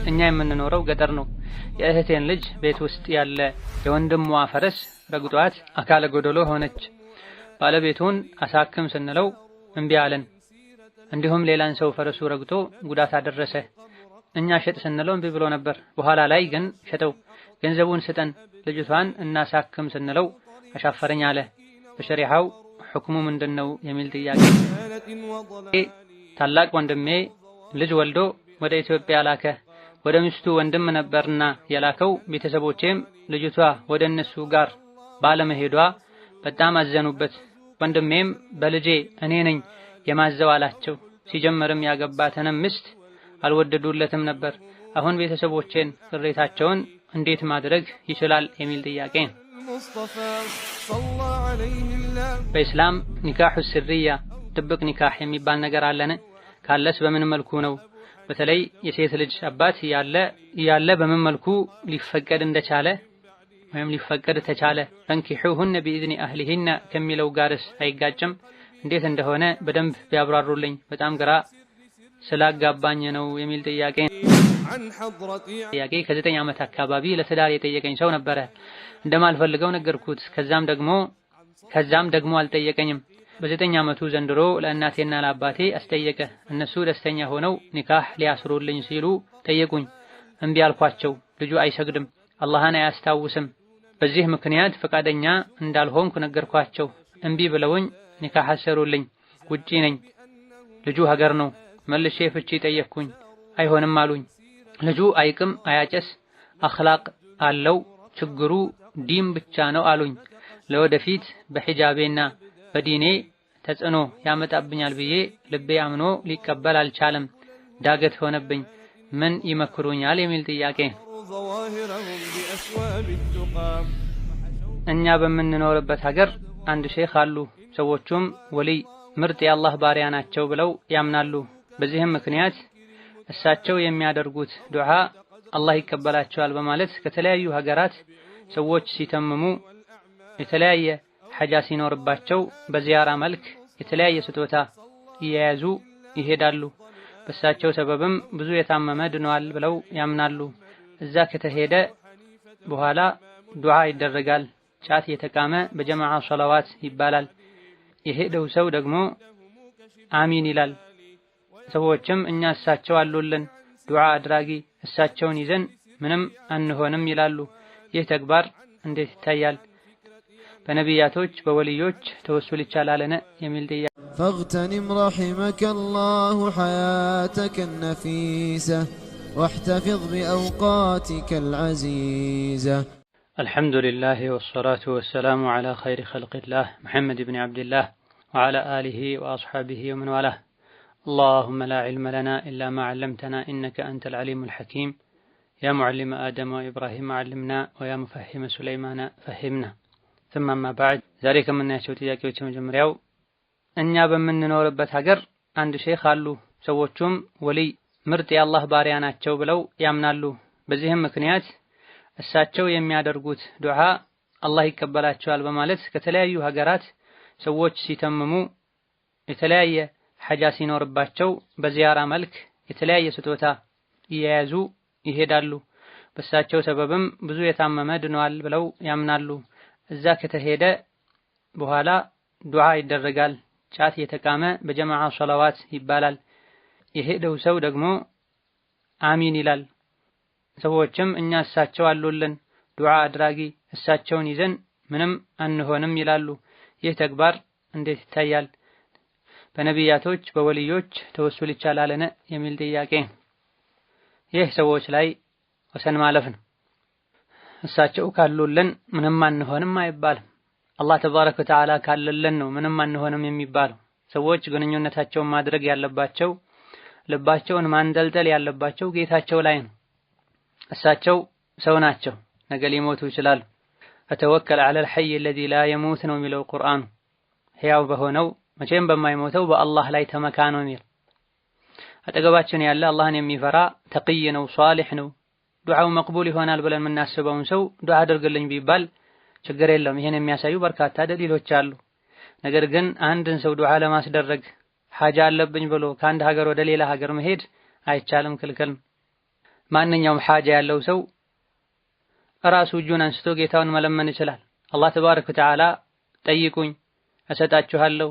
እኛ የምንኖረው ገጠር ነው። የእህቴን ልጅ ቤት ውስጥ ያለ የወንድሟ ፈረስ ረግጧት አካለ ጎደሎ ሆነች። ባለቤቱን አሳክም ስንለው እምቢ አለን። እንዲሁም ሌላን ሰው ፈረሱ ረግጦ ጉዳት አደረሰ። እኛ ሸጥ ስንለው እምቢ ብሎ ነበር። በኋላ ላይ ግን ሸጠው። ገንዘቡን ስጠን ልጅቷን እናሳክም ስንለው አሻፈረኝ አለ። በሸሪዓው ሁክሙ ምንድነው የሚል ጥያቄ። ታላቅ ወንድሜ ልጅ ወልዶ ወደ ኢትዮጵያ ላከ። ወደ ሚስቱ ወንድም ነበርና የላከው። ቤተሰቦቼም ልጅቷ ወደ እነሱ ጋር ባለመሄዷ በጣም አዘኑበት። ወንድሜም በልጄ እኔ ነኝ የማዘው አላቸው። ሲጀመርም ያገባተንም ሚስት አልወደዱለትም ነበር። አሁን ቤተሰቦቼን ቅሬታቸውን እንዴት ማድረግ ይችላል የሚል ጥያቄ። በኢስላም ኒካሑ ስርያ ድብቅ ኒካህ የሚባል ነገር አለን? ካለስ በምን መልኩ ነው? በተለይ የሴት ልጅ አባት ያለ በምን መልኩ ሊፈቀድ እንደቻለ ወይም ሊፈቀድ ተቻለ? ፈንኪሑሁነ ቢኢዝኒ አህሊሂነ ከሚለው ጋርስ አይጋጭም? እንዴት እንደሆነ በደንብ ቢያብራሩልኝ በጣም ግራ ስላጋባኝ ነው የሚል ጥያቄ። ከ9 ዓመት አካባቢ ለትዳር የጠየቀኝ ሰው ነበረ። እንደማልፈልገው ነገርኩት። ከዛም ደግሞ አልጠየቀኝም። በ9 ዓመቱ ዘንድሮ ለእናቴና ለአባቴ አስጠየቀ። እነሱ ደስተኛ ሆነው ኒካህ ሊያስሩልኝ ሲሉ ጠየቁኝ። እምቢ አልኳቸው። ልጁ አይሰግድም፣ አላህን አያስታውስም። በዚህ ምክንያት ፈቃደኛ እንዳልሆንኩ ነገርኳቸው። እምቢ ብለውኝ ኒካህ አሰሩልኝ። ውጪ ነኝ፣ ልጁ ሀገር ነው። መልሼ ፍቺ ጠየቅኩኝ። አይሆንም አሉኝ። ልጁ አይቅም፣ አያጨስ፣ አኽላቅ አለው። ችግሩ ዲን ብቻ ነው አሉኝ። ለወደፊት በሒጃቤና በዲኔ ተጽዕኖ ያመጣብኛል ብዬ ልቤ አምኖ ሊቀበል አልቻለም። ዳገት ሆነብኝ። ምን ይመክሩኛል የሚል ጥያቄ። እኛ በምንኖርበት ሀገር አንድ ሼኽ አሉ። ሰዎቹም ወልይ ምርጥ የአላህ ባሪያ ናቸው ብለው ያምናሉ። በዚህም ምክንያት እሳቸው የሚያደርጉት ዱዓ አላህ ይቀበላቸዋል በማለት ከተለያዩ ሀገራት ሰዎች ሲተምሙ የተለያየ ሐጃ ሲኖርባቸው በዚያራ መልክ የተለያየ ስጦታ እየያዙ ይሄዳሉ። በእሳቸው ሰበብም ብዙ የታመመ ድነዋል ብለው ያምናሉ። እዛ ከተሄደ በኋላ ዱዓ ይደረጋል። ጫት የተቃመ በጀማዓ ሶላዋት ይባላል። የሄደው ሰው ደግሞ አሚን ይላል። ሰዎችም እኛ እሳቸው አሉልን ዱዓ አድራጊ እሳቸውን ይዘን ምንም አንሆንም ይላሉ። ይህ ተግባር እንዴት ይታያል? በነቢያቶች በወልዮች ተወሱል ይቻላልን የሚል ጥያቄ። فاغتنم رحمك الله حياتك النفيسة واحتفظ بأوقاتك العزيزة. الحمد لله والصلاة والسلام على خير خلق الله محمد بن عبد الله وعلى آله وأصحابه ومن والاه. اللهم لا علم لنا إلا ما علمتنا إنك أنت العليم الحكيم. يا معلم آدم وإبراهيم علمنا ويا مفهم سليمان فهمنا. ثم ما بعد ذلك من يشوت ጥያቄዎች መጀመሪያው እኛ በምንኖርበት ሀገር አንድ ሼኽ አሉ። ሰዎቹም ወልይ ምርጥ የአላህ ባሪያ ናቸው ብለው ያምናሉ። በዚህም ምክንያት እሳቸው የሚያደርጉት ዱዓ አላህ ይቀበላቸዋል በማለት ከተለያዩ ሀገራት ሰዎች ሲተምሙ የተለያየ ሐጃ ሲኖርባቸው በዚያራ መልክ የተለያየ ስጦታ እየያዙ ይሄዳሉ። በእሳቸው ሰበብም ብዙ የታመመ ድነዋል ብለው ያምናሉ። እዛ ከተሄደ በኋላ ዱዓ ይደረጋል። ጫት የተቃመ በጀማዓ ሶላዋት ይባላል። የሄደው ሰው ደግሞ አሚን ይላል። ሰዎችም እኛ እሳቸው አሉልን ዱዓ አድራጊ እሳቸውን ይዘን ምንም አንሆንም ይላሉ። ይህ ተግባር እንዴት ይታያል? በነቢያቶች በወልዮች ተወሱል ይቻላልን የሚል ጥያቄ። ይህ ሰዎች ላይ ወሰን ማለፍ ነው። እሳቸው ካሉልን ምንም አንሆንም አይባልም። አላህ ተባረከ ወተዓላ ካለልን ነው ምንም አንሆንም የሚባለው። ሰዎች ግንኙነታቸውን ማድረግ ያለባቸው ልባቸውን ማንጠልጠል ያለባቸው ጌታቸው ላይ ነው። እሳቸው ሰው ናቸው፣ ነገ ሊሞቱ ይችላሉ። ፈተወከል ዐለል ሐይ አለዚ ላ የሙት ነው የሚለው ቁርአኑ። ሕያው በሆነው መቼም በማይሞተው በአላህ ላይ ተመካ ነው የሚል። አጠገባችን ያለ አላህን የሚፈራ ተቅይ ነው፣ ሷሊሕ ነው፣ ዱዓው መቅቡል ይሆናል ብለን የምናስበውን ሰው ዱዓ አድርግልኝ ቢባል ችግር የለውም። ይሄን የሚያሳዩ በርካታ ደሊሎች አሉ። ነገር ግን አንድን ሰው ዱዓ ለማስደረግ ሐጃ አለብኝ ብሎ ከአንድ ሀገር ወደ ሌላ ሀገር መሄድ አይቻልም፣ ክልክል። ማንኛውም ሐጃ ያለው ሰው ራሱ እጁን አንስቶ ጌታውን መለመን ይችላል። አላህ ተባረከ ወተዓላ ጠይቁኝ እሰጣችኋለሁ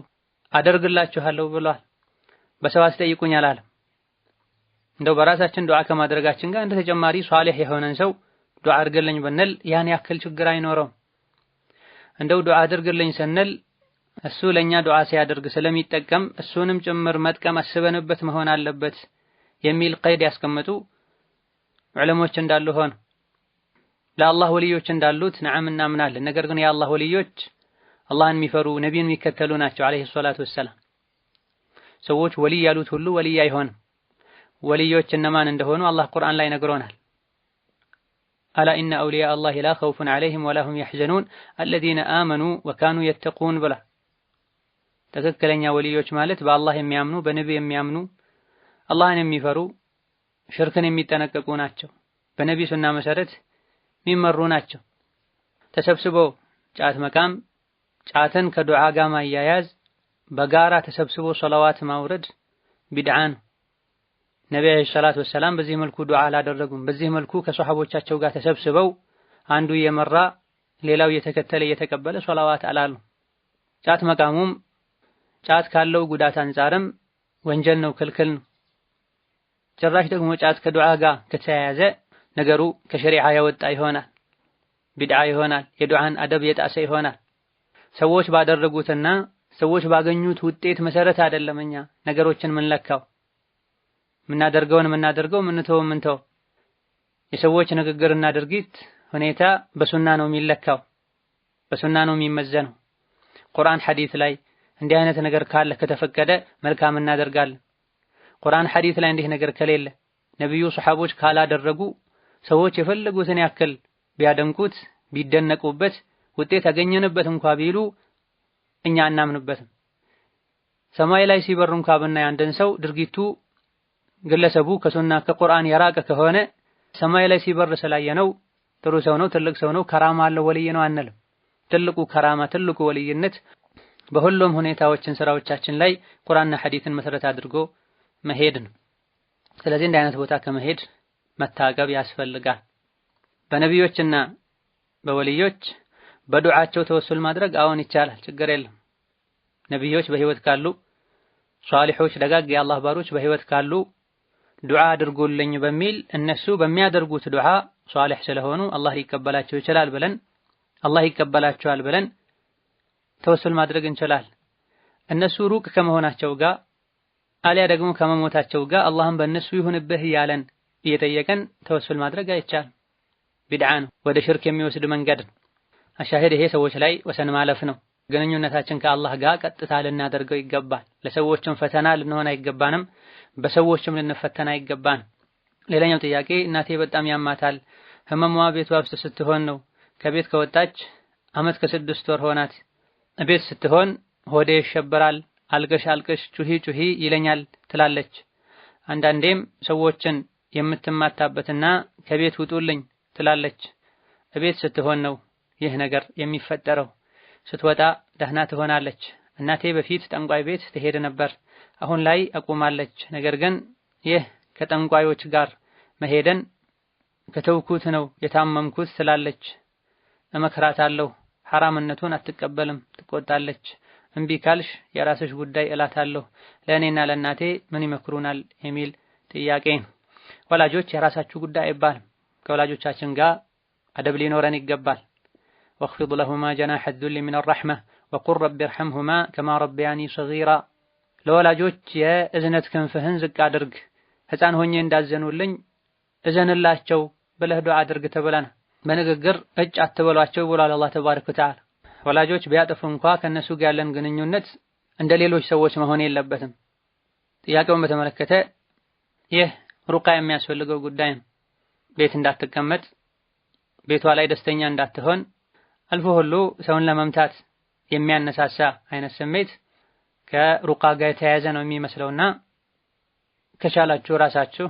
አደርግላችኋለሁ ብሏል። በሰው አስጠይቁኝ አላለም። እንደው በራሳችን ዱዓ ከማድረጋችን ጋር እንደ ተጨማሪ ሷሊህ የሆነን ሰው ዱዓ አድርግልኝ ብንል ያን ያክል ችግር አይኖረውም። እንደው ዱዓ አድርግልኝ ስንል እሱ ለኛ ዱዓ ሲያደርግ ስለሚጠቀም እሱንም ጭምር መጥቀም አስበንበት መሆን አለበት የሚል ቀይድ ያስቀምጡ ዑለሞች እንዳሉ ሆነ ለአላህ ወልዮች እንዳሉት ነዓም እናምናለን። ነገር ግን የአላህ ወልዮች አላህን የሚፈሩ ነቢዩን የሚከተሉ ናቸው አለይሂ ሰላቱ ወሰላም። ሰዎች ወልይ ያሉት ሁሉ ወልይ አይሆንም። ወልዮች እነማን እንደሆኑ አላህ ቁርአን ላይ ነግሮናል። አላ ኢነ አውሊያ አላህ ላ ኸውፉን ዐለይሂም ወላ ሁም የሕዘኑን አለዚነ አመኑ ወካኑ የተቁን ብላ። ትክክለኛ ወልዮች ማለት በአላህ የሚያምኑ በነቢይ የሚያምኑ አላህን የሚፈሩ ሽርክን የሚጠነቀቁ ናቸው። በነቢይ ሱና መሰረት የሚመሩ ናቸው። ተሰብስበው ጫት መቃም፣ ጫትን ከዱዓ ጋር ማያያዝ፣ በጋራ ተሰብስቦ ሰላዋት ማውረድ ቢድዓ ነው። ነብዩ አለይሂ ሰላቱ ወሰላም በዚህ መልኩ ዱዓ አላደረጉም። በዚህ መልኩ ከሷሐቦቻቸው ጋር ተሰብስበው አንዱ እየመራ ሌላው እየተከተለ እየተቀበለ ሶላዋት አላሉ። ጫት መቃሙም ጫት ካለው ጉዳት አንፃርም ወንጀል ነው፣ ክልክል ነው። ጭራሽ ደግሞ ጫት ከዱዓ ጋር ከተያያዘ ነገሩ ከሸሪዓ የወጣ ይሆናል፣ ቢድዓ ይሆናል፣ የዱዓን አደብ የጣሰ ይሆናል። ሰዎች ባደረጉትና ሰዎች ባገኙት ውጤት መሰረት አይደለም እኛ ነገሮችን ምንለካው። ምናደርገውን ምንተው ምንተው የሰዎች ንግግርና ድርጊት ሁኔታ በሱና ነው የሚለካው፣ በሱና ነው የሚመዘነው። ቁርአን ሐዲስ ላይ እንዲህ አይነት ነገር ካለ ከተፈቀደ መልካም እናደርጋለን። ቁርአን ሐዲስ ላይ እንዲህ ነገር ከሌለ ነብዩ ሱሐቦች ካላደረጉ ሰዎች የፈለጉትን ያክል ቢያደንቁት ቢደነቁበት ውጤት ያገኘንበት እንኳ ቢሉ እኛ እናምንበትም። ሰማይ ላይ ሲበር እንኳ ብናይ አንድን ሰው ድርጊቱ ግለሰቡ ከሱና ከቁርአን የራቀ ከሆነ ሰማይ ላይ ሲበር ስላየነው ጥሩ ሰው ነው፣ ትልቅ ሰው ነው፣ ከራማ አለው፣ ወልይ ነው አንልም። ትልቁ ከራማ ትልቁ ወልይነት በሁሉም ሁኔታዎችን ስራዎቻችን ላይ ቁርአንና ሐዲስን መሰረት አድርጎ መሄድ ነው። ስለዚህ እንዲህ አይነት ቦታ ከመሄድ መታቀብ ያስፈልጋል። በነቢዮችና በወልዮች በዱዓቸው ተወሱል ማድረግ አሁን ይቻላል፣ ችግር የለም። ነቢዮች በህይወት ካሉ ሷሊሖች ደጋግ የአላህ ባሮች በህይወት ካሉ ዱዓ አድርጉልኝ በሚል እነሱ በሚያደርጉት ዱዓ ሷሊሕ ስለሆኑ አላህ ሊቀበላቸው ይችላል ብለን አላህ ይቀበላቸዋል ብለን ተወሱል ማድረግ እንችላለን። እነሱ ሩቅ ከመሆናቸው ጋር አሊያ ደግሞ ከመሞታቸው ጋር አላህም በእነሱ ይሁንብህ እያለን እየጠየቀን ተወሱል ማድረግ አይቻልም፣ ቢድዓ ነው፣ ወደ ሽርክ የሚወስድ መንገድ ነው። አሻሂድ ይሄ ሰዎች ላይ ወሰን ማለፍ ነው። ግንኙነታችን ከአላህ ጋር ቀጥታ ልናደርገው ይገባል። ለሰዎችም ፈተና ልንሆን አይገባንም፣ በሰዎችም ልንፈተን አይገባንም። ሌላኛው ጥያቄ እናቴ በጣም ያማታል፣ ህመሟ ቤቷ ውስጥ ስትሆን ነው። ከቤት ከወጣች ዓመት ከ6 ወር ሆናት። ቤት ስትሆን ሆዴ ይሸበራል፣ አልቅሽ አልቅሽ ጩሂ ጩሂ ይለኛል ትላለች። አንዳንዴም ሰዎችን የምትማታበትና ከቤት ውጡልኝ ትላለች። ቤት ስትሆን ነው ይህ ነገር የሚፈጠረው። ስትወጣ ደህና ትሆናለች። እናቴ በፊት ጠንቋይ ቤት ትሄድ ነበር፣ አሁን ላይ አቁማለች። ነገር ግን ይህ ከጠንቋዮች ጋር መሄደን ከተውኩት ነው የታመምኩት ትላለች። እመክራታለሁ፣ ሐራምነቱን አትቀበልም፣ ትቆጣለች። እምቢ ካልሽ የራስሽ ጉዳይ እላታለሁ። ለእኔና ለእናቴ ምን ይመክሩናል የሚል ጥያቄ። ወላጆች የራሳችሁ ጉዳይ አይባልም። ከወላጆቻችን ጋር አደብ ሊኖረን ይገባል። واخفض لهما جناح الذل من الرحمة وقل رب ارحمهما كما ربياني صغيرا ለወላጆች የእዝነት ክንፍህን ዝቅ አድርግ፣ ህፃን ሆኜ እንዳዘኑልኝ እዘንላቸው ብለህ ዱዓ አድርግ ተብለናል። በንግግር እጭ አትበሏቸው ብሏል አላህ ተባረከ ወተዓላ። ወላጆች ቢያጠፉ እንኳ ከነሱ ጋር ያለን ግንኙነት እንደ ሌሎች ሰዎች መሆን የለበትም። ጥያቄውን በተመለከተ ይህ ሩቃ የሚያስፈልገው ጉዳይ ነው። ቤት እንዳትቀመጥ፣ ቤቷ ላይ ደስተኛ እንዳትሆን፣ አልፎ ሁሉ ሰውን ለመምታት የሚያነሳሳ አይነት ስሜት ከሩቃ ጋር የተያያዘ ነው የሚመስለውና ከቻላችሁ ራሳችሁ፣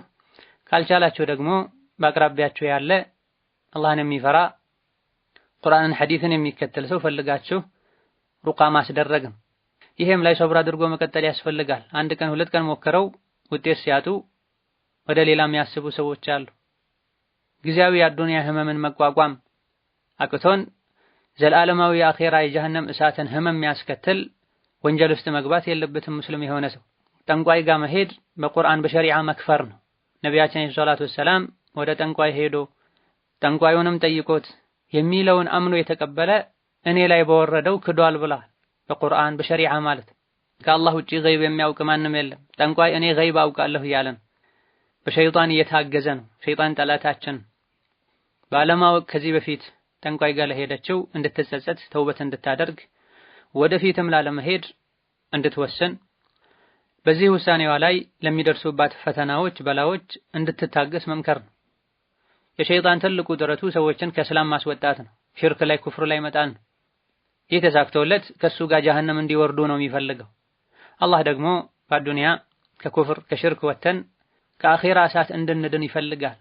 ካልቻላችሁ ደግሞ በአቅራቢያችሁ ያለ አላህን የሚፈራ ቁርአንን ሐዲስን የሚከተል ሰው ፈልጋችሁ ሩቃ ማስደረግ ነው። ይሄም ላይ ሰብር አድርጎ መቀጠል ያስፈልጋል። አንድ ቀን 2 ቀን ሞክረው ውጤት ሲያጡ ወደ ሌላ የሚያስቡ ሰዎች አሉ። ጊዜያዊ የአዱንያ ህመምን መቋቋም አቅቶን ዘላለማዊ የአኺራ የጀሃነም እሳትን ህመም የሚያስከትል ወንጀል ውስጥ መግባት የለበትም። ሙስሊም የሆነ ሰው ጠንቋይ ጋር መሄድ በቁርአን በሸሪዓ መክፈር ነው። ነቢያችን ሰለላሁ ዐለይሂ ወሰለም ወደ ጠንቋይ ሄዶ ጠንቋዩንም ጠይቆት የሚለውን አምኖ የተቀበለ እኔ ላይ በወረደው ክዷል ብለዋል። በቁርአን በሸሪዓ ማለት ከአላህ ውጪ ገይብ የሚያውቅ ማንም የለም። ጠንቋይ እኔ ገይብ አውቃለሁ እያለ ነው። በሸይጣን እየታገዘ ነው። ሸይጣን ጠላታችን ባለማወቅ ከዚህ በፊት ጠንቋይ ጋር ለሄደችው እንድትጸጸት ተውበት እንድታደርግ ወደፊትም ላለመሄድ እንድትወስን በዚህ ውሳኔዋ ላይ ለሚደርሱባት ፈተናዎች በላዎች እንድትታገስ መምከር ነው። የሸይጣን ትልቁ ጥረቱ ሰዎችን ከእስላም ማስወጣት ነው። ሽርክ ላይ ኩፍር ላይ መጣል ነው። ይህ ተሳክቶለት ከሱ ጋር ጀሃነም እንዲወርዱ ነው የሚፈልገው። አላህ ደግሞ በዱንያ ከኩፍር ከሽርክ ወተን ከአኺራ እሳት እንድንድን ይፈልጋል።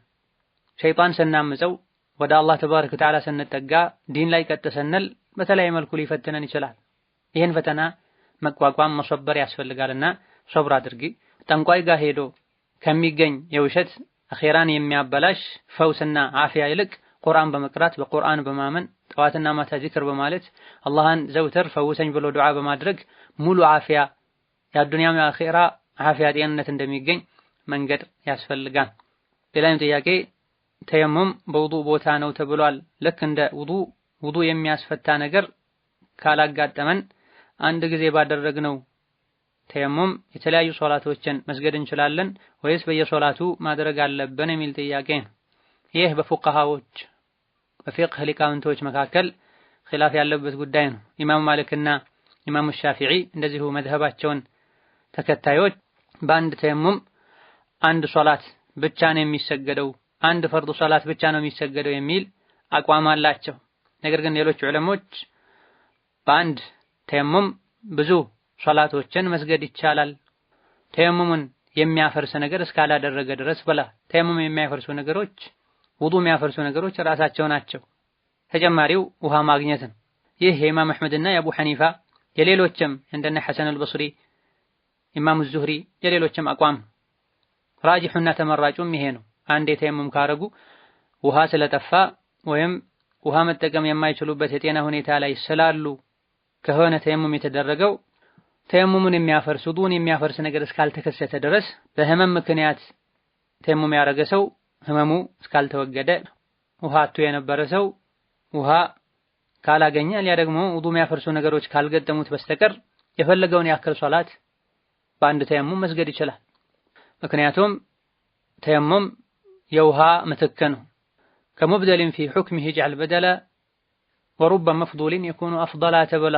ሸይጣን ስናምፀው ወደ አላህ ተባረከ ወተዓላ ስንጠጋ ዲን ላይ ቀጥ ስንል በተለያየ መልኩ ሊፈትነን ይችላል። ይህን ፈተና መቋቋም መሰበር ያስፈልጋልና ሶብር አድርጊ። ጠንቋይ ጋር ሄዶ ከሚገኝ የውሸት አኺራን የሚያበላሽ ፈውስና አፊያ ይልቅ ቁርአን በመቅራት በቁርአን በማመን ጠዋትና ማታ ዚክር በማለት አላህን ዘውትር ፈውሰኝ ብሎ ዱዓ በማድረግ ሙሉ አፊያ የዱንያም የአኺራ አፊያ ጤንነት እንደሚገኝ መንገድ ያስፈልጋል። ሌላኛው ጥያቄ ተየሙም በውዱእ ቦታ ነው ተብሏል። ልክ እንደ ውዱእ የሚያስፈታ ነገር ካላጋጠመን አንድ ጊዜ ባደረግነው ተየሙም የተለያዩ ሶላቶችን መስገድ እንችላለን ወይስ በየሶላቱ ማድረግ አለብን የሚል ጥያቄ ነው። ይህ በፉቃሃዎች በፊቅህ ሊቃውንቶች መካከል ኺላፍ ያለበት ጉዳይ ነው። ኢማም ማሊክና ኢማም ሻፊዒ እንደዚሁ መዝሀባቸውን ተከታዮች በአንድ ተየሙም አንድ ሶላት ብቻ ነው የሚሰገደው፣ አንድ ፈርዱ ሶላት ብቻ ነው የሚሰገደው የሚል አቋም አላቸው። ነገር ግን ሌሎች ዑለሞች በአንድ ተየሙም ብዙ ሶላቶችን መስገድ ይቻላል፣ ተየሙምን የሚያፈርስ ነገር እስካላደረገ ድረስ ብላ። ተየሙም የሚያፈርሱ ነገሮች ውዱእ የሚያፈርሱ ነገሮች ራሳቸው ናቸው። ተጨማሪው ውሃ ማግኘት ነው። ይህ የኢማም አህመድና የአቡ ሐኒፋ የሌሎችም እንደነ ሐሰን አልበስሪ ኢማም ዙህሪ የሌሎችም አቋም ራጂሑና ተመራጩም ይሄ ነው። አንድ ተየሙም ካረጉ ውሃ ስለጠፋ ወይም ውሃ መጠቀም የማይችሉበት የጤና ሁኔታ ላይ ስላሉ ከሆነ ተየሙም የተደረገው ተየሙምን የሚያፈርስ ውዱእን የሚያፈርስ ነገር እስካልተከሰተ ድረስ በህመም ምክንያት ተየሙም ያረገ ሰው ህመሙ እስካልተወገደ ውሃ አጥቶ የነበረ ሰው ውሃ ካላገኘ ያ ደግሞ ውዱእ የሚያፈርሱ ነገሮች ካልገጠሙት በስተቀር የፈለገውን ያክል ሶላት በአንድ ተየሙም መስገድ ይችላል። ምክንያቱም ተየሙም የውሃ ምትክ ነው። ከሙብደልን ፊ ሑክሚሂ ጀዐል በደለ ወሩበ መፍዱልን የኩኑ አፍደላ ተብላ።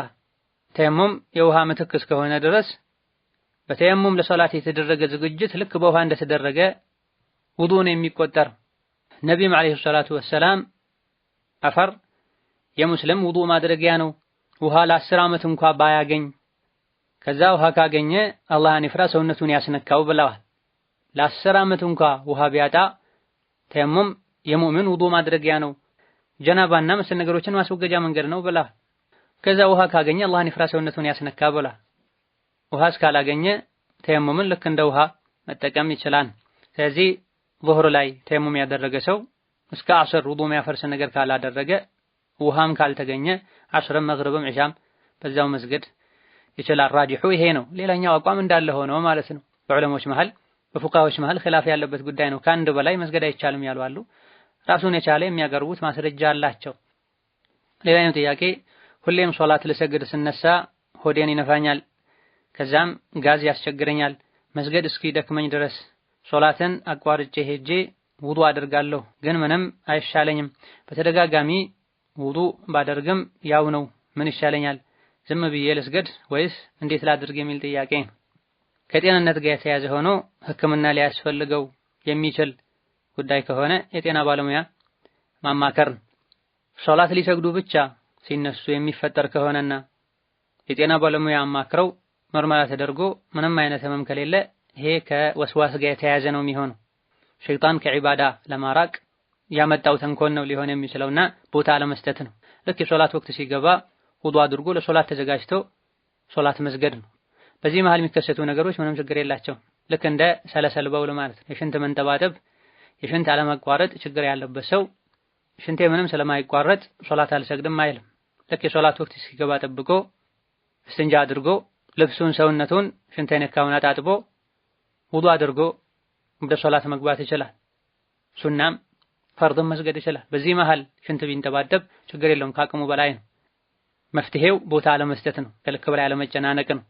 ተየሙም የውሃ ምትክ እስከሆነ ድረስ በተየሙም ለሶላት የተደረገ ዝግጅት ልክ በውሃ እንደተደረገ ውዱእን የሚቆጠር። ነቢዩም ዓለይሂ ሰላቱ ወሰላም አፈር የሙስሊም ውዱእ ማድረጊያ ነው፣ ውሃ ለ10 ዓመት እንኳ ባያገኝ ከዛ ውሃ ካገኘ አላህን ይፍራ ሰውነቱን ያስነካው ብለዋል። ለ10 ዓመት እንኳ ውሃ ቢያጣ ተየሙም የሙእሚን ውዱእ ማድረጊያ ነው፣ ጀናባና መሰል ነገሮችን ማስወገጃ መንገድ ነው ብለዋል። ከዛ ውሃ ካገኘ አላህን ይፍራ ሰውነቱን ያስነካ ብለዋል። ውሃ እስካላገኘ ተየሙምን ልክ እንደ ውሃ መጠቀም ይችላል። ስለዚህ ዙህር ላይ ተየሙም ያደረገ ሰው እስከ ዐስር ውዱእ የሚያፈርስ ነገር ካላደረገ ውሃም ካልተገኘ ዐስርም መግሪብም ዒሻም በዛው መስገድ ይችላል። ራጂሑ ይሄ ነው። ሌላኛው አቋም እንዳለ ሆኖ ማለት ነው። በዑለሞች መሃል በፉቃዎች መሃል ኺላፍ ያለበት ጉዳይ ነው። ከአንድ በላይ መስገድ አይቻልም ያሉ አሉ። ራሱን የቻለ የሚያቀርቡት ማስረጃ አላቸው። ሌላኛው ጥያቄ ሁሌም ሶላት ልሰግድ ስነሳ ሆዴን ይነፋኛል፣ ከዛም ጋዝ ያስቸግረኛል። መስገድ እስኪ ደክመኝ ድረስ ሶላትን አቋርጬ ሄጄ ውዱእ አደርጋለሁ፣ ግን ምንም አይሻለኝም። በተደጋጋሚ ውዱእ ባደርግም ያው ነው። ምን ይሻለኛል? ዝም ብዬ ልስገድ ወይስ እንዴት ላድርግ የሚል ጥያቄ። ከጤንነት ጋር የተያዘ ሆኖ ሕክምና ሊያስፈልገው የሚችል ጉዳይ ከሆነ የጤና ባለሙያ ማማከር። ሶላት ሊሰግዱ ብቻ ሲነሱ የሚፈጠር ከሆነና የጤና ባለሙያ አማክረው ምርመራ ተደርጎ ምንም አይነት ህመም ከሌለ ይሄ ከወስዋስ ጋር የተያዘ ነው የሚሆነው። ሸይጣን ከዒባዳ ለማራቅ ያመጣው ተንኮል ነው ሊሆን የሚችለውና ቦታ ለመስጠት ነው። ልክ የሶላት ወቅት ሲገባ ውዱእ አድርጎ ለሶላት ተዘጋጅቶ ሶላት መስገድ ነው። በዚህ መሃል የሚከሰቱ ነገሮች ምንም ችግር የላቸውም። ልክ እንደ ሰለሰል በውል ማለት ነው። የሽንት መንጠባጠብ፣ የሽንት አለመቋረጥ ችግር ያለበት ሰው ሽንቴ ምንም ስለማይቋረጥ ሶላት አልሰግድም አይልም። ልክ የሶላት ወቅት እስኪገባ ጠብቆ እስትንጃ አድርጎ ልብሱን ሰውነቱን ሽንት የነካውን አጣጥቦ ውዱእ አድርጎ ወደ ሶላት መግባት ይችላል። ሱናም ፈርድም መስገድ ይችላል። በዚህ መሃል ሽንት ቢንጠባጠብ ችግር የለውም፣ ከአቅሙ በላይ ነው። መፍትሄው ቦታ አለመስጠት ነው፣ ከልክ በላይ አለመጨናነቅ ነው።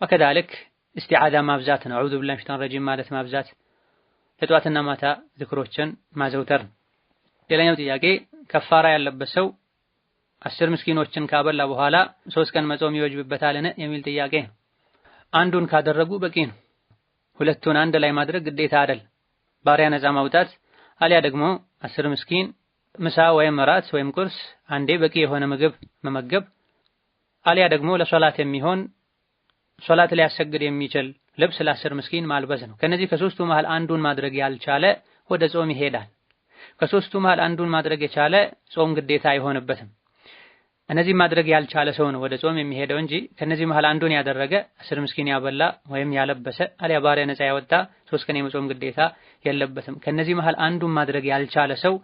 ወከዛልክ እስቲዓዛ ማብዛት ነው፣ አዑዙ ቢላሂ ሚነሸይጣኒ ረጂም ማለት ማብዛት፣ ለጧትና ማታ ዝክሮችን ማዘውተር ነው። ሌላኛው ጥያቄ ከፋራ ያለበት ሰው 10 ምስኪኖችን ካበላ በኋላ 3 ቀን መጾም ይወጅብበታልን የሚል ጥያቄ ነው። አንዱን ካደረጉ በቂ ነው። ሁለቱን አንድ ላይ ማድረግ ግዴታ አይደል። ባሪያ ነፃ ማውጣት አሊያ ደግሞ 10 ምስኪን ምሳ ወይም እራት ወይም ቁርስ አንዴ በቂ የሆነ ምግብ መመገብ አሊያ ደግሞ ለሶላት የሚሆን ሶላት ሊያሰግድ የሚችል ልብስ ለ10 ምስኪን ማልበስ ነው። ከነዚህ ከሶስቱ መሃል አንዱን ማድረግ ያልቻለ ወደ ጾም ይሄዳል። ከሶስቱ መሃል አንዱን ማድረግ የቻለ ጾም ግዴታ አይሆንበትም። እነዚህ ማድረግ ያልቻለ ሰው ነው ወደ ጾም የሚሄደው እንጂ ከነዚህ መሃል አንዱን ያደረገ 10 ምስኪን ያበላ ወይም ያለበሰ አሊያ ባሪያ ነፃ ያወጣ 3 ቀን የመጾም ግዴታ የለበትም። ከነዚህ መሃል አንዱን ማድረግ ያልቻለ ሰው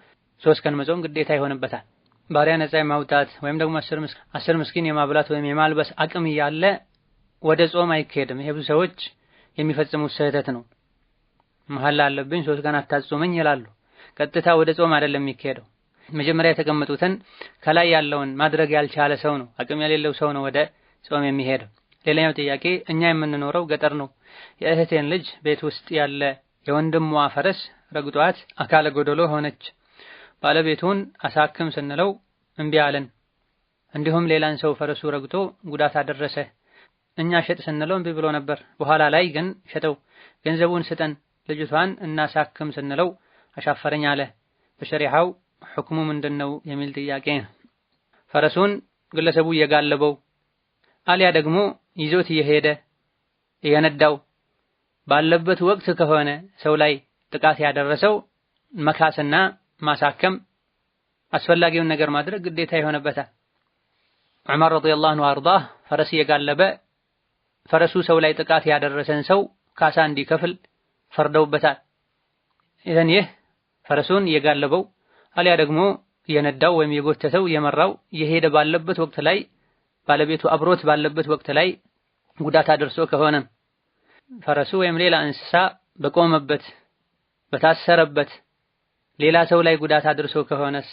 3 ቀን መጾም ግዴታ ይሆንበታል። ባሪያ ነፃ የማውጣት ወይም ደግሞ 10 ምስኪን የማብላት ወይም የማልበስ አቅም እያለ ወደ ጾም አይካሄድም። ይሄ ብዙ ሰዎች የሚፈጽሙት ስህተት ነው። መሐላ አለብኝ 3 ቀን አታጾመኝ ይላሉ። ቀጥታ ወደ ጾም አይደለም የሚካሄደው። መጀመሪያ የተቀመጡትን ከላይ ያለውን ማድረግ ያልቻለ ሰው ነው፣ አቅም የሌለው ሰው ነው ወደ ጾም የሚሄደው። ሌላኛው ጥያቄ እኛ የምንኖረው ገጠር ነው። የእህቴን ልጅ ቤት ውስጥ ያለ የወንድሟ ፈረስ ረግጧት አካለ ጎደሎ ሆነች። ባለቤቱን አሳክም ስንለው እምቢ አለን። እንዲሁም ሌላን ሰው ፈረሱ ረግጦ ጉዳት አደረሰ። እኛ ሸጥ ስንለው እምቢ ብሎ ነበር። በኋላ ላይ ግን ሸጠው ገንዘቡን ስጠን ልጅቷን እናሳክም ስንለው አሻፈረኝ አለ። በሸሪዓው ሁክሙ ምንድነው የሚል ጥያቄ ነው። ፈረሱን ግለሰቡ እየጋለበው አሊያ ደግሞ ይዞት እየሄደ እየነዳው ባለበት ወቅት ከሆነ ሰው ላይ ጥቃት ያደረሰው መካስና ማሳከም አስፈላጊውን ነገር ማድረግ ግዴታ ይሆንበታል። ዑመር ረዲየላሁ ዐንሁ አርዳህ ፈረስ እየጋለበ ፈረሱ ሰው ላይ ጥቃት ያደረሰን ሰው ካሳ እንዲከፍል ፈርደውበታል። ይህን ይህ ፈረሱን እየጋለበው አሊያ ደግሞ እየነዳው ወይም የጎተተው የመራው የሄደ ባለበት ወቅት ላይ ባለቤቱ አብሮት ባለበት ወቅት ላይ ጉዳት አድርሶ ከሆነ ፈረሱ ወይም ሌላ እንስሳ በቆመበት በታሰረበት ሌላ ሰው ላይ ጉዳት አድርሶ ከሆነስ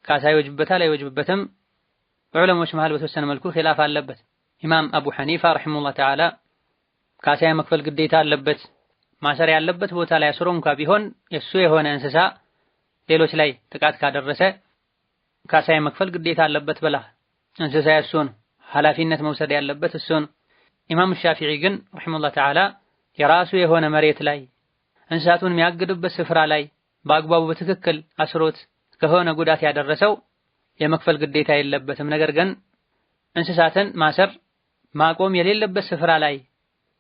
ካሳ ይወጅበታል አይወጅበትም? በዑለሞች መሃል በተወሰነ መልኩ ኺላፍ አለበት። ኢማም አቡ ሐኒፋ ረሂመሁላህ ተዓላ ካሳ የመክፈል ግዴታ አለበት። ማሰር ያለበት ቦታ ላይ አስሮ እንኳ ቢሆን የሱ የሆነ እንስሳ ሌሎች ላይ ጥቃት ካደረሰ ካሳ የመክፈል ግዴታ አለበት ብላ እንስሳ የሱ ነው፣ ኃላፊነት መውሰድ ያለበት እሱ ነው። ኢማም ሻፊዒ ግን ረሂመሁላህ ተዓላ የራሱ የሆነ መሬት ላይ እንስሳቱን የሚያግድበት ስፍራ ላይ በአግባቡ በትክክል አስሮት ከሆነ ጉዳት ያደረሰው የመክፈል ግዴታ የለበትም። ነገር ግን እንስሳትን ማሰር ማቆም የሌለበት ስፍራ ላይ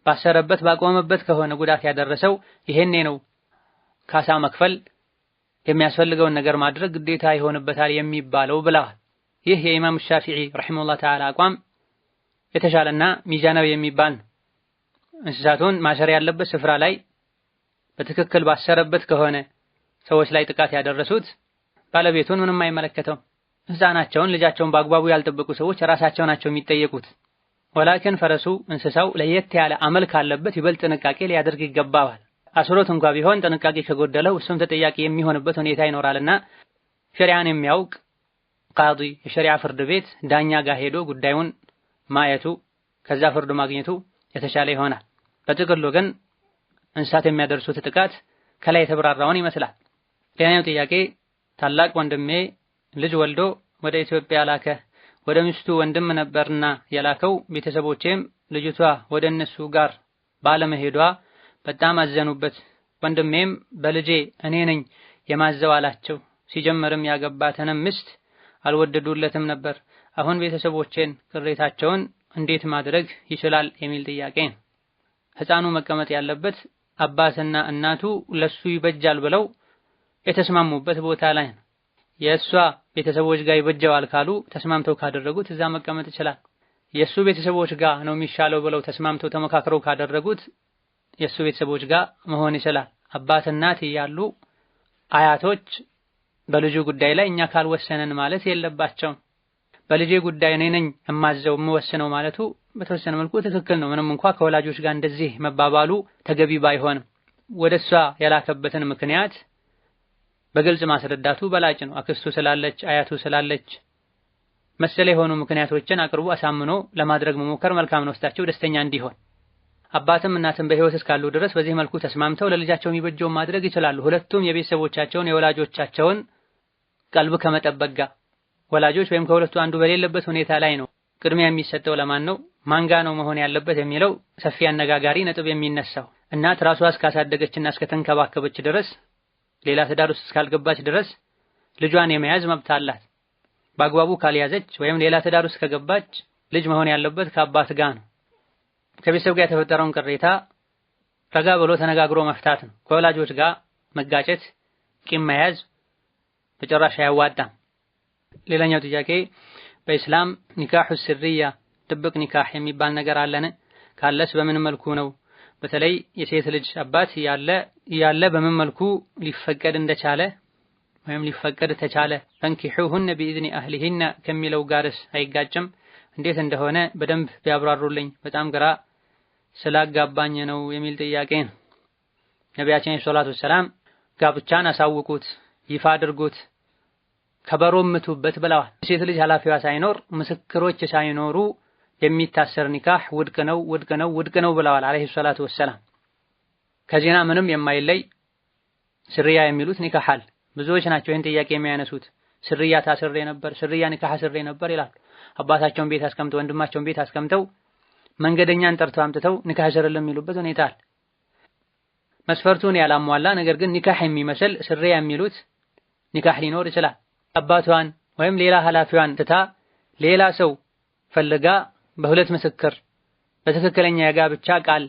ባሰረበት ባቆመበት ከሆነ ጉዳት ያደረሰው ይሄኔ ነው ካሳ መክፈል የሚያስፈልገውን ነገር ማድረግ ግዴታ ይሆንበታል የሚባለው ብለዋል። ይህ የኢማም ሻፊዒ ረሂመሁላህ ተዓላ አቋም የተሻለና ሚዛናዊ የሚባል ነው። እንስሳቱን ማሰር ያለበት ስፍራ ላይ በትክክል ባሰረበት ከሆነ ሰዎች ላይ ጥቃት ያደረሱት ባለቤቱን ምንም አይመለከተውም። ሕፃናቸውን ልጃቸውን በአግባቡ ያልጠበቁ ሰዎች ራሳቸው ናቸው የሚጠየቁት። ወላኪን ፈረሱ እንስሳው ለየት ያለ አመል ካለበት ይበልጥ ጥንቃቄ ሊያደርግ ይገባዋል። አስሮት እንኳ ቢሆን ጥንቃቄ ከጎደለው እሱም ተጠያቂ የሚሆንበት ሁኔታ ይኖራልና ሸሪዓን የሚያውቅ ቃዲ የሸሪዓ ፍርድ ቤት ዳኛ ጋር ሄዶ ጉዳዩን ማየቱ ከዛ ፍርድ ማግኘቱ የተሻለ ይሆናል። በጥቅሉ ግን እንስሳት የሚያደርሱት ጥቃት ከላይ የተብራራውን ይመስላል። ሌላኛው ጥያቄ ታላቅ ወንድሜ ልጅ ወልዶ ወደ ኢትዮጵያ ላከ። ወደ ሚስቱ ወንድም ነበርና የላከው ቤተሰቦቼም ልጅቷ ወደ እነሱ ጋር ባለመሄዷ በጣም አዘኑበት። ወንድሜም በልጄ እኔ ነኝ የማዘው አላቸው። ሲጀመርም ያገባተንም ሚስት አልወደዱለትም ነበር። አሁን ቤተሰቦቼን ቅሬታቸውን እንዴት ማድረግ ይችላል የሚል ጥያቄ ነው። ሕፃኑ መቀመጥ ያለበት አባትና እናቱ ለሱ ይበጃል ብለው የተስማሙበት ቦታ ላይ ነው። የእሷ ቤተሰቦች ጋር ይበጃዋል ካሉ ተስማምተው ካደረጉት እዛ መቀመጥ ይችላል። የሱ ቤተሰቦች ጋር ነው የሚሻለው ብለው ተስማምተው ተመካክረው ካደረጉት የሱ ቤተሰቦች ጋር መሆን ይችላል። አባት እናት ያሉ አያቶች በልጁ ጉዳይ ላይ እኛ ካልወሰነን ማለት የለባቸውም። በልጄ ጉዳይ እኔ ነኝ የማዘው የምወስነው ማለቱ በተወሰነ መልኩ ትክክል ነው። ምንም እንኳን ከወላጆች ጋር እንደዚህ መባባሉ ተገቢ ባይሆንም ወደሷ ያላከበትን ምክንያት በግልጽ ማስረዳቱ በላጭ ነው። አክስቱ ስላለች አያቱ ስላለች መሰለ የሆኑ ምክንያቶችን አቅርቦ አሳምኖ ለማድረግ መሞከር መልካም ነው፣ ውስጣቸው ደስተኛ እንዲሆን። አባትም እናትም በህይወት እስካሉ ድረስ በዚህ መልኩ ተስማምተው ለልጃቸው የሚበጀውን ማድረግ ይችላሉ። ሁለቱም የቤተሰቦቻቸውን የወላጆቻቸውን ቀልብ ከመጠበቅ ጋር ወላጆች ወይም ከሁለቱ አንዱ በሌለበት ሁኔታ ላይ ነው ቅድሚያ የሚሰጠው ለማን ነው ማንጋ ነው መሆን ያለበት የሚለው ሰፊ አነጋጋሪ ነጥብ የሚነሳው። እናት ራሷ እስካሳደገችና እስከተንከባከበች ድረስ ሌላ ትዳር ውስጥ እስካልገባች ድረስ ልጇን የመያዝ መብት አላት። በአግባቡ ካልያዘች ወይም ሌላ ትዳር ውስጥ ከገባች ልጅ መሆን ያለበት ከአባት ጋር ነው። ከቤተሰብ ጋር የተፈጠረውን ቅሬታ ረጋ ብሎ ተነጋግሮ መፍታት ነው። ከወላጆች ጋር መጋጨት፣ ቂም መያዝ በጭራሽ አያዋጣም። ሌላኛው ጥያቄ በእስላም ኒካሁ ስርያ ድብቅ ኒካህ የሚባል ነገር አለን? ካለስ በምን መልኩ ነው? በተለይ የሴት ልጅ አባት ያለ በምን መልኩ ሊፈቀድ እንደቻለ ወይም ሊፈቀድ ተቻለ? ፈንኪሑሁነ ቢኢዝኒ አህሊሂነ ከሚለው ጋርስ አይጋጭም? እንዴት እንደሆነ በደንብ ቢያብራሩልኝ በጣም ግራ ስላጋባኝ ነው የሚል ጥያቄ ነው። ነቢያችን ሰለላሁ ዐለይሂ ወሰለም ጋብቻን አሳውቁት፣ ይፋ አድርጉት፣ ከበሮ ምቱበት ብለዋል። ሴት ልጅ ኃላፊዋ ሳይኖር ምስክሮች ሳይኖሩ የሚታሰር ኒካህ ውድቅ ነው ብለዋል አለይሂ ሰላቱ ወሰላም። ከዚና ምንም የማይለይ ስርያ የሚሉት ኒካህ አለ። ብዙዎች ናቸው ይህን ጥያቄ የሚያነሱት። ስርያ ታስሬ ነበር፣ ስርያ ኒካህ አስሬ ነበር ይላሉ። አባታቸውን ቤት አስቀምጠው ወንድማቸውን ቤት አስቀምጠው መንገደኛን ጠርተው አምጥተው ኒካህ አስረለም የሚሉበት ሁኔታ አለ። መስፈርቱን ያላሟላ ነገር ግን ኒካህ የሚመስል ስርያ የሚሉት ኒካህ ሊኖር ይችላል። አባቷን ወይም ሌላ ኃላፊዋን ትታ ሌላ ሰው ፈልጋ በሁለት ምስክር በትክክለኛ የጋብቻ ቃል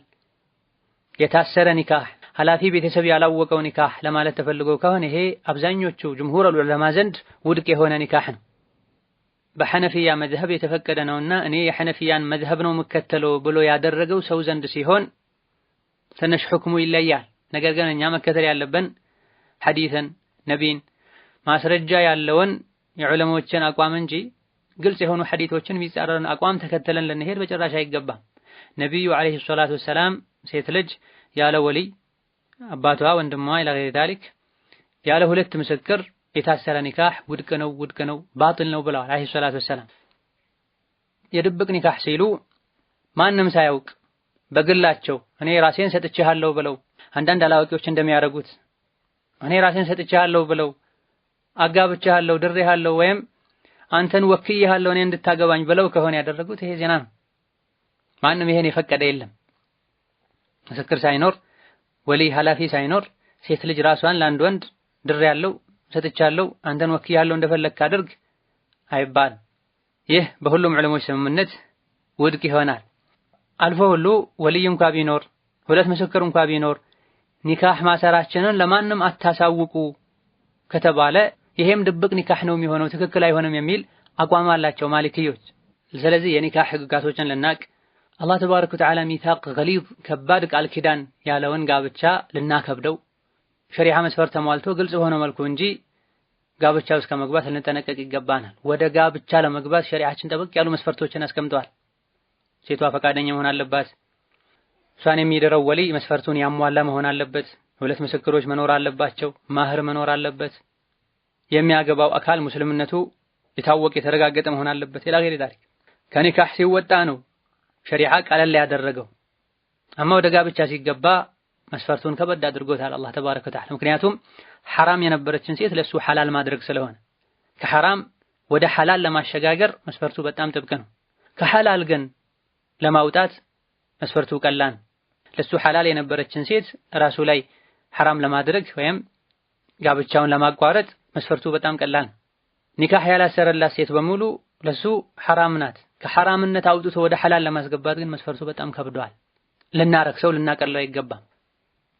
የታሰረ ኒካህ ኃላፊ ቤተሰብ ያላወቀው ኒካህ ለማለት ተፈልጎ ከሆነ ይሄ አብዛኞቹ ጅምሁር ዑለማ ዘንድ ውድቅ የሆነ ኒካህ ነው። በሐነፊያ መዝሀብ የተፈቀደ ነውና እኔ የሐነፊያን መዝሀብ ነው የምከተለው ብሎ ያደረገው ሰው ዘንድ ሲሆን ትንሽ ሁክሙ ይለያል። ነገር ግን እኛ መከተል ያለብን ሐዲስን ነቢን ማስረጃ ያለውን የዑለሞችን አቋም እንጂ ግልጽ የሆኑ ሐዲሶችን የሚጻረርን አቋም ተከተለን ልንሄድ በጭራሽ አይገባም። ነብዩ አለይሂ ሰላቱ ወሰላም ሴት ልጅ ያለ ወሊ አባቷ ወንድሟ ኢላ ገይሪ ዛሊክ ያለ ሁለት ምስክር የታሰረ ኒካህ ውድቅ ነው ባጢል ነው ብለዋል አለይሂ ሰላቱ ወሰላም። የድብቅ ኒካህ ሲሉ ማንም ሳያውቅ በግላቸው እኔ ራሴን ሰጥቼሃለሁ ብለው አንዳንድ አላዋቂዎች እንደሚያደርጉት እኔ ራሴን ሰጥቼሃለሁ ብለው አጋብቼሃለሁ ድሬሃለሁ ወይም አንተን ወክዬሃለሁ እኔ እንድታገባኝ ብለው ከሆነ ያደረጉት ይሄ ዜና ነው። ማንም ይሄን የፈቀደ የለም። ምስክር ሳይኖር ወሊ ኃላፊ ሳይኖር ሴት ልጅ ራሷን ለአንድ ወንድ ድሬያለሁ ሰጥቻለሁ አንተን ወክዬሃለሁ እንደፈለግክ አድርግ አይባል። ይህ በሁሉም ዑለሞች ስምምነት ውድቅ ይሆናል። አልፎ ሁሉ ወልይ እንኳን ቢኖር ሁለት ምስክር እንኳን ቢኖር ኒካህ ማሰራችንን ለማንም አታሳውቁ ከተባለ ይሄም ድብቅ ኒካህ ነው የሚሆነው፣ ትክክል አይሆንም የሚል አቋም አላቸው ማሊክዮች። ስለዚህ የኒካህ ህግጋቶችን ልናቅ አላህ ተባረከ ወተዓላ ሚታቅ ገሊዝ ከባድ ቃል ኪዳን ያለውን ጋብቻ ልናከብደው ሸሪዓ መስፈርት ተሟልቶ ግልጽ በሆነ መልኩ እንጂ ጋብቻ ውስጥ ከመግባት ልንጠነቀቅ ይገባናል። ወደ ጋብቻ ለመግባት ሸሪዓችን ጠበቅ ያሉ መስፈርቶችን አስቀምጧል። ሴቷ ፈቃደኛ መሆን አለባት። እሷን የሚድረው ወሊ መስፈርቱን ያሟላ መሆን አለበት። ሁለት ምስክሮች መኖር አለባቸው። ማህር መኖር አለበት። የሚያገባው አካል ሙስልምነቱ የታወቀ የተረጋገጠ መሆን አለበት። ኢላ ገይሪ ዛሊክ ከኒካህ ሲወጣ ነው ሸሪዓ ቀለል ያደረገው። አማ ወደ ጋብቻ ሲገባ መስፈርቱን ከበድ አድርጎታል አላህ ተባረከ ወተዓላ። ምክንያቱም ሐራም የነበረችን ሴት ለሱ ሐላል ማድረግ ስለሆነ ከሐራም ወደ ሐላል ለማሸጋገር መስፈርቱ በጣም ጥብቅ ነው። ከሐላል ግን ለማውጣት መስፈርቱ ቀላል። ለሱ ሐላል የነበረችን ሴት ራሱ ላይ ሐራም ለማድረግ ወይም ጋብቻውን ለማቋረጥ መስፈርቱ በጣም ቀላል። ኒካህ ያላሰረላት ሴት በሙሉ ለሱ ሐራም ናት። ከሐራምነት አውጥቶ ወደ ሐላል ለማስገባት ግን መስፈርቱ በጣም ከብዷል። ልናረክሰው ልናቀለው አይገባም።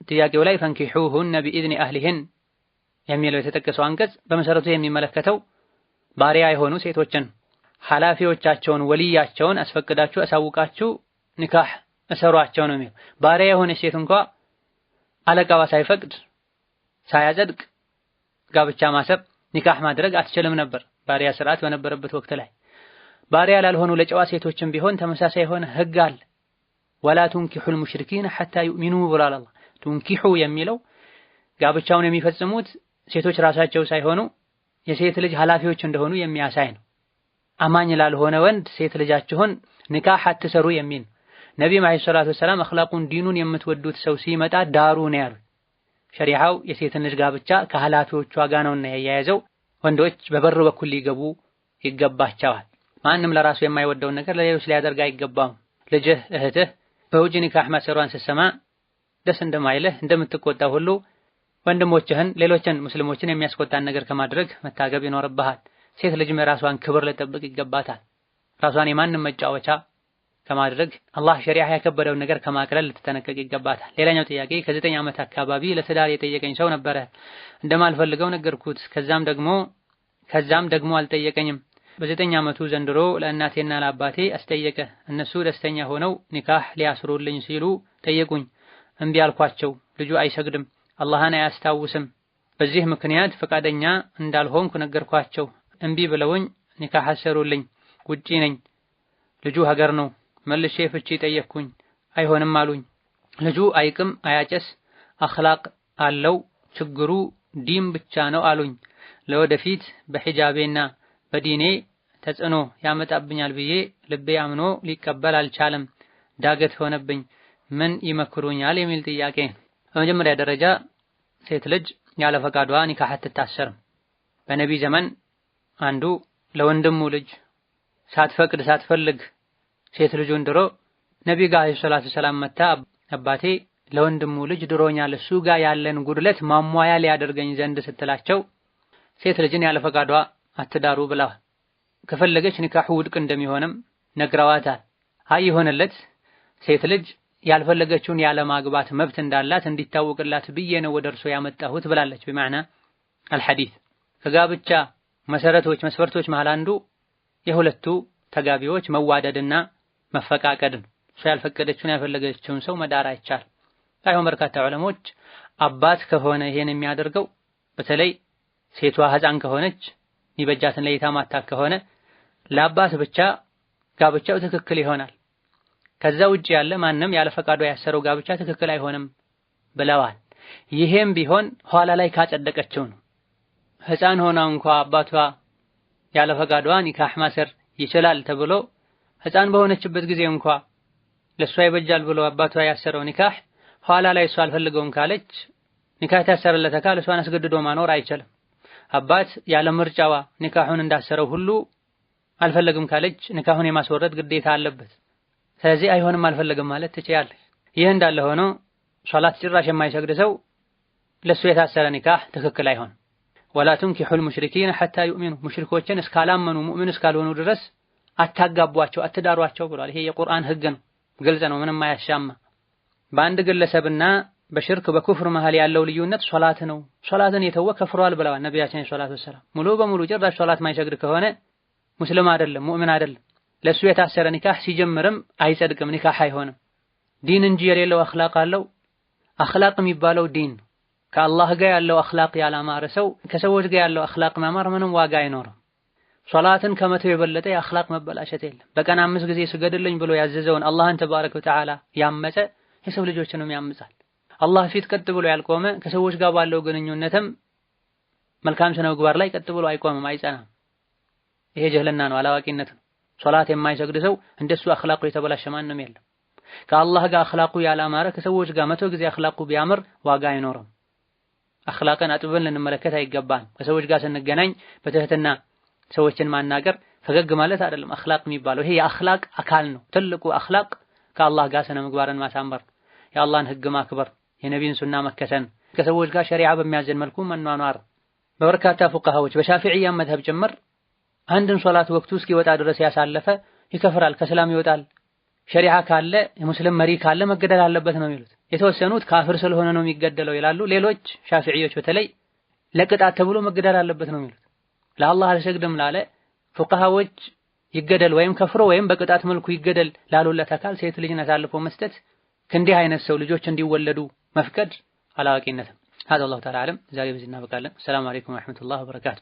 ጥያቄው ላይ ፈንኪሑሁነ ቢኢዝኒ አህሊሂን የሚለው የተጠቀሰው አንቀጽ በመሰረቱ የሚመለከተው ባሪያ የሆኑ ሴቶችን ኃላፊዎቻቸውን ወልያቸውን አስፈቅዳችሁ አሳውቃችሁ ኒካህ እሰሯቸው ነው የሚለው። ባሪያ የሆነች ሴት እንኳን አለቃዋ ሳይፈቅድ ሳያጸድቅ ጋብቻ ማሰብ ኒካህ ማድረግ አትችልም ነበር ባሪያ ስርዓት በነበረበት ወቅት ላይ። ባሪያ ላልሆኑ ለጨዋ ሴቶችም ቢሆን ተመሳሳይ የሆነ ህግ አለ። ወላ ቱንኪሑል ሙሽሪኪነ ሐታ ዩእሚኑ ብሏል አላህ። ቱንኪሑ የሚለው ጋብቻውን የሚፈጽሙት ሴቶች ራሳቸው ሳይሆኑ የሴት ልጅ ኃላፊዎች እንደሆኑ የሚያሳይ ነው። አማኝ ላልሆነ ወንድ ሴት ልጃችሁን ኒካህ አትሰሩ የሚል ነው። ነቢዩ አለይሂ ሰላቱ ወሰላም አኽላቁን ዲኑን የምትወዱት ሰው ሲመጣ ዳሩ ነው ያሉት። ሸሪዓው የሴትን ልጅ ጋብቻ ከኃላፊዎቿ ጋር ነውና ያያያዘው። ወንዶች በበር በኩል ሊገቡ ይገባቸዋል። ማንም ለራሱ የማይወደውን ነገር ለሌሎች ሊያደርግ አይገባም። ልጅህ እህትህ በውጭ ኒካህ ማሰሯን ስትሰማ ደስ እንደማይልህ እንደምትቆጣ ሁሉ ወንድሞችህን ሌሎችን ሙስሊሞችን የሚያስቆጣን ነገር ከማድረግ መታገብ ይኖርብሃል። ሴት ልጅ የራሷን ክብር ልጠብቅ ይገባታል። ራሷን የማንም መጫወቻ ከማድረግ አላህ ሸሪዓ ያከበደውን ነገር ከማቅለል ልትጠነቀቅ ይገባታል። ሌላኛው ጥያቄ ከ9 ዓመት አካባቢ ለትዳር የጠየቀኝ ሰው ነበረ። እንደማልፈልገው ነገርኩት። ከዛም ደግሞ አልጠየቀኝም። በ9 ዓመቱ ዘንድሮ ለእናቴና ለአባቴ አስጠየቀ። እነሱ ደስተኛ ሆነው ኒካህ ሊያስሩልኝ ሲሉ ጠየቁኝ። እምቢ አልኳቸው። ልጁ አይሰግድም፣ አላህን አያስታውስም። በዚህ ምክንያት ፈቃደኛ እንዳልሆንኩ ነገርኳቸው። እምቢ ብለውኝ ኒካህ አሰሩልኝ። ውጪ ነኝ፣ ልጁ ሀገር ነው። መልሼ ፍቺ ጠየቅኩኝ፣ አይሆንም አሉኝ። ልጁ አይቅም አያጨስ፣ አኽላቅ አለው፣ ችግሩ ዲን ብቻ ነው አሉኝ። ለወደፊት በሂጃቤና በዲኔ ተጽዕኖ ያመጣብኛል ብዬ ልቤ አምኖ ሊቀበል አልቻለም። ዳገት ሆነብኝ። ምን ይመክሩኛል የሚል ጥያቄ። በመጀመሪያ ደረጃ ሴት ልጅ ያለ ፈቃዷ ኒካህ አትታሰርም። በነቢ ዘመን አንዱ ለወንድሙ ልጅ ሳትፈቅድ ሳትፈልግ ሴት ልጁን ድሮ ነቢ ጋር አለይሂ ሰላቱ ሰላም መታ አባቴ ለወንድሙ ልጅ ድሮኛል፣ እሱ ጋር ያለን ጉድለት ማሟያ ሊያደርገኝ ዘንድ ስትላቸው ሴት ልጅን ያለ ፈቃዷ አትዳሩ ብላ ከፈለገች ኒካሁ ውድቅ እንደሚሆንም ነግረዋታል። አይ ይሆንለት ሴት ልጅ ያልፈለገችውን ያለ ማግባት መብት እንዳላት እንዲታወቅላት ብዬ ነው ወደ እርሱ ያመጣሁት ብላለች። በማዕና አልሐዲስ ከጋብቻ መሰረቶች መስፈርቶች መሃል አንዱ የሁለቱ ተጋቢዎች መዋደድና መፈቃቀድ ነው። እሷ ያልፈቀደችውን ያልፈለገችውን ሰው መዳር አይቻል። ታዲያ በርካታ ዑለሞች አባት ከሆነ ይሄን የሚያደርገው በተለይ ሴቷ ሕፃን ከሆነች የሚበጃትን ለይታ ማታክ ከሆነ ለአባት ብቻ ጋብቻው ትክክል ይሆናል። ከዛ ውጪ ያለ ማንም ያለ ፈቃዷ ያሰረው ጋብቻ ትክክል አይሆንም ብለዋል። ይሄም ቢሆን ኋላ ላይ ካጸደቀችው ነው። ሕፃን ሆና እንኳን አባቷ ያለ ፈቃዷ ኒካህ ማሰር ይችላል ተብሎ ሕፃን በሆነችበት ጊዜ እንኳን ለሷ ይበጃል ብሎ አባቷ ያሰረው ኒካህ ኋላ ላይ እሷ አልፈልገውም ካለች ኒካህ ታሰረለት ካለ እሷን አስገድዶ ማኖር አይችልም። አባት ያለ ምርጫዋ ኒካሁን እንዳሰረው ሁሉ አልፈልግም ካለች ኒካሁን የማስወረድ ግዴታ አለበት። ስለዚህ አይሆንም አልፈልግም ማለት ትችያለሽ። ይህ እንዳለ ሆኖ ሶላት ጭራሽ የማይሰግድ ሰው ለሱ የታሰረ ኒካህ ትክክል አይሆን። ወላ ቱንኪሑል ሙሽሪኪነ ሐታ ዩእሚኑ ሙሽሪኮችን እስካላመኑ ሙእሚን እስካልሆኑ ድረስ አታጋቧቸው አትዳሯቸው ብሏል። ይሄ የቁርአን ህግ ነው፣ ግልጽ ነው፣ ምንም አያሻማ። በአንድ ግለሰብና በሽርክ በኩፍር መሃል ያለው ልዩነት ሶላት ነው። ሶላትን የተወ ከፍሯል ብለዋል ነቢያችን ሰለላሁ ዐለይሂ ወሰለም። ሙሉ በሙሉ ጭራሽ ሶላት ማይሰግድ ከሆነ ሙስሊም አይደለም፣ ሙእሚን አይደለም። ለሱ የታሰረ ኒካህ ሲጀምርም አይጸድቅም፣ ኒካህ አይሆንም። ዲን እንጂ የሌለው አኽላቅ አለው። አኽላቅ የሚባለው ዲን ከአላህ ጋር ያለው አኽላቅ ያላማረ ሰው ከሰዎች ጋር ያለው አኽላቅ ማማር ምንም ዋጋ አይኖርም። ሶላትን ከመተው የበለጠ የአኽላቅ መበላሸት የለም። በቀን 5 ጊዜ ስገድልኝ ብሎ ያዘዘውን አላህን ተባረከ ወተዓላ ያመፀ የሰው ልጆችንም ያምጻል። አላህ ፊት ቀጥ ብሎ ያልቆመ ከሰዎች ጋር ባለው ግንኙነትም መልካም ስነ ምግባር ላይ ቀጥ ብሎ አይቆምም፣ አይጸናም። ይሄ ጀህልና ነው፣ አላዋቂነት ነው። ሶላት የማይሰግድ ሰው እንደሱ አኽላቁ የተበላሸ ማንም የለም። ከአላህ ጋር አኽላቁ ያላማረ ከሰዎች ጋር 100 ጊዜ አኽላቁ ቢያምር ዋጋ አይኖርም። አኽላቅን አጥብን ልንመለከት አይገባን። ከሰዎች ጋር ስንገናኝ በትህትና ሰዎችን ማናገር ፈገግ ማለት አይደለም አኽላቅ የሚባለው። ይሄ የአኽላቅ አካል ነው። ትልቁ አኽላቅ ከአላህ ጋር ስነ ምግባርን ማሳመር፣ የአላህን ህግ ማክበር፣ የነቢይን ሱና መከተል፣ ከሰዎች ጋር ሸሪዓ በሚያዘን መልኩ መኗኗር። በበርካታ ፉቃሃዎች በሻፊዒያ መዝሀብ ጭምር አንድን ሶላት ወቅቱ እስኪወጣ ድረስ ያሳለፈ ይከፍራል፣ ከሰላም ይወጣል። ሸሪዓ ካለ የሙስሊም መሪ ካለ መገደል አለበት ነው የሚሉት። የተወሰኑት ካፍር ስለሆነ ነው የሚገደለው ይላሉ። ሌሎች ሻፊዒዮች በተለይ ለቅጣት ተብሎ መገደል አለበት ነው የሚሉት። ለአላህ አልሰግድም ላለ ፉቃሃዎች ይገደል ወይም ከፍሮ ወይም በቅጣት መልኩ ይገደል ላሉለት አካል ሴት ልጅን አሳልፎ መስጠት ከእንዲህ አይነት ሰው ልጆች እንዲወለዱ መፍቀድ አላዋቂነትም። هذا الله تعالى أعلم. ዛሬ በዚህ እናበቃለን። ሰላም አለይኩም ወራህመቱላሂ ወበረካቱ።